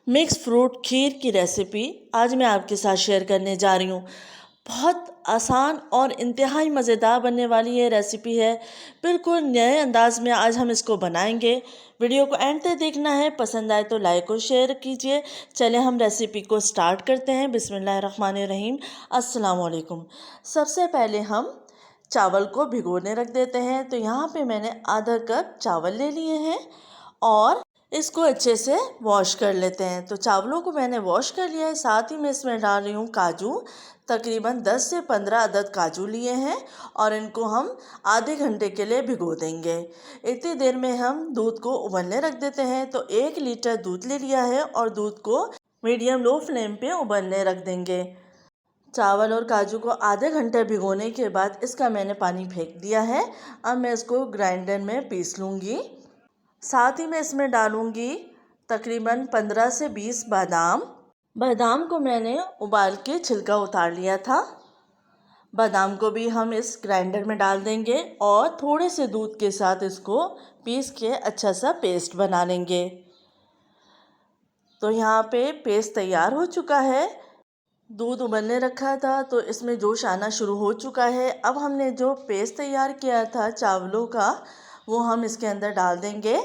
Mix fruit खीर की recipe आज मैं आपके साथ शेयर करने जा रही हूँ। बहुत आसान और इंतहाई मज़ेदार बनने वाली ये रेसिपी है। बिल्कुल नए अंदाज में आज हम इसको बनाएंगे। वीडियो को एंड तक देखना है, पसंद आए तो लाइक और शेयर कीजिए। चले हम रेसिपी को स्टार्ट करते हैं। बिस्मिल्लाहिर्रहमानिर्रहीम। अस्सलाम वालेकुम। सबसे पहले हम चावल को भिगोने रख देते हैं। तो यहाँ पे मैंने आधा कप चावल ले लिए हैं और इसको अच्छे से वॉश कर लेते हैं। तो चावलों को मैंने वॉश कर लिया है। साथ ही मैं इसमें डाल रही हूँ काजू। तकरीबन 10 से 15 अदद काजू लिए हैं और इनको हम आधे घंटे के लिए भिगो देंगे। इतनी देर में हम दूध को उबलने रख देते हैं। तो 1 लीटर दूध ले लिया है और दूध को मीडियम लो फ्लेम पे उबलने रख देंगे। चावल और काजू को आधे घंटे भिगोने के बाद इसका मैंने पानी फेंक दिया है। अब मैं इसको ग्राइंडर में पीस लूँगी। साथ ही मैं इसमें डालूंगी तकरीबन 15 से 20 बादाम। बादाम को मैंने उबाल के छिलका उतार लिया था। बादाम को भी हम इस ग्राइंडर में डाल देंगे और थोड़े से दूध के साथ इसको पीस के अच्छा सा पेस्ट बना लेंगे। तो यहाँ पे पेस्ट तैयार हो चुका है। दूध उबलने रखा था तो इसमें जोश आना शुरू हो चुका है। अब हमने जो पेस्ट तैयार किया था चावलों का, वो हम इसके अंदर डाल देंगे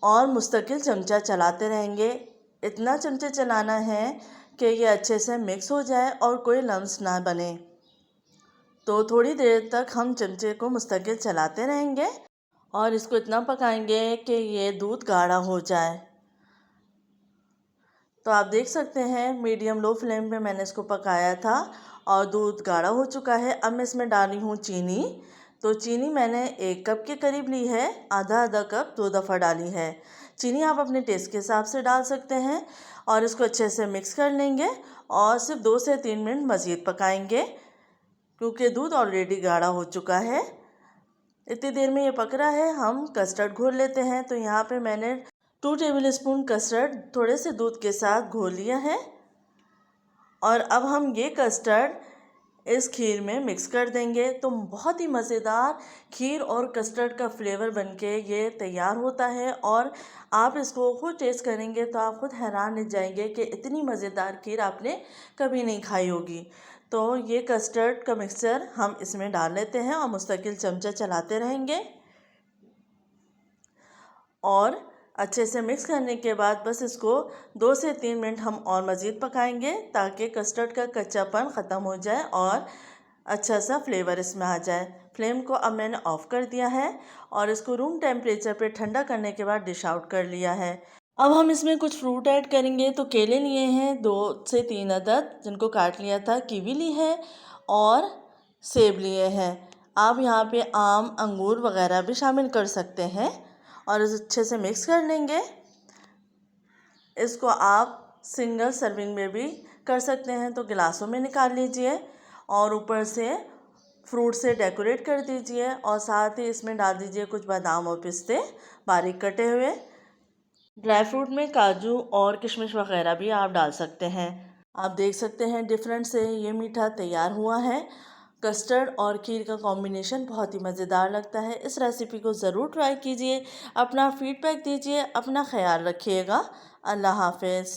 और मुस्तकिल चमचा चलाते रहेंगे। इतना चमचा चलाना है कि ये अच्छे से मिक्स हो जाए और कोई लम्स ना बने। तो थोड़ी देर तक हम चमचे को मुस्तकिल चलाते रहेंगे और इसको इतना पकाएंगे कि ये दूध गाढ़ा हो जाए। तो आप देख सकते हैं मीडियम लो फ्लेम पे मैंने इसको पकाया था और दूध गाढ़ा हो चुका है। अब मैं इसमें डाली हूँ चीनी। तो चीनी मैंने 1 कप के करीब ली है, आधा आधा कप 2 दफ़ा डाली है। चीनी आप अपने टेस्ट के हिसाब से डाल सकते हैं और इसको अच्छे से मिक्स कर लेंगे और सिर्फ 2 से 3 मिनट मज़ीद पकाएंगे क्योंकि दूध ऑलरेडी गाढ़ा हो चुका है। इतनी देर में ये पक रहा है, हम कस्टर्ड घोल लेते हैं। तो यहाँ पे मैंने 2 टेबल स्पून कस्टर्ड थोड़े से दूध के साथ घोल लिया है और अब हम ये कस्टर्ड इस खीर में मिक्स कर देंगे। तो बहुत ही मज़ेदार खीर और कस्टर्ड का फ्लेवर बनके ये तैयार होता है और आप इसको खुद टेस्ट करेंगे तो आप खुद हैरान रह जाएंगे कि इतनी मज़ेदार खीर आपने कभी नहीं खाई होगी। तो ये कस्टर्ड का मिक्सचर हम इसमें डाल लेते हैं और मुस्तकिल चमचा चलाते रहेंगे और अच्छे से मिक्स करने के बाद बस इसको 2 से 3 मिनट हम और मज़ीद पकाएंगे ताकि कस्टर्ड का कच्चापन ख़त्म हो जाए और अच्छा सा फ्लेवर इसमें आ जाए। फ्लेम को अब मैंने ऑफ़ कर दिया है और इसको रूम टेम्परेचर पे ठंडा करने के बाद डिश आउट कर लिया है। अब हम इसमें कुछ फ्रूट ऐड करेंगे। तो केले लिए हैं 2 से 3 अदद जिनको काट लिया था, कीवी ली है और सेब लिए हैं। आप यहाँ पे आम, अंगूर वगैरह भी शामिल कर सकते हैं और इसे अच्छे से मिक्स कर लेंगे। इसको आप सिंगल सर्विंग में भी कर सकते हैं। तो गिलासों में निकाल लीजिए और ऊपर से फ्रूट से डेकोरेट कर दीजिए और साथ ही इसमें डाल दीजिए कुछ बादाम और पिस्ते बारीक कटे हुए। ड्राई फ्रूट में काजू और किशमिश वगैरह भी आप डाल सकते हैं। आप देख सकते हैं डिफरेंट से ये मीठा तैयार हुआ है। कस्टर्ड और खीर का कॉम्बिनेशन बहुत ही मज़ेदार लगता है। इस रेसिपी को ज़रूर ट्राई कीजिए, अपना फीडबैक दीजिए, अपना ख्याल रखिएगा। अल्लाह हाफ़िज़।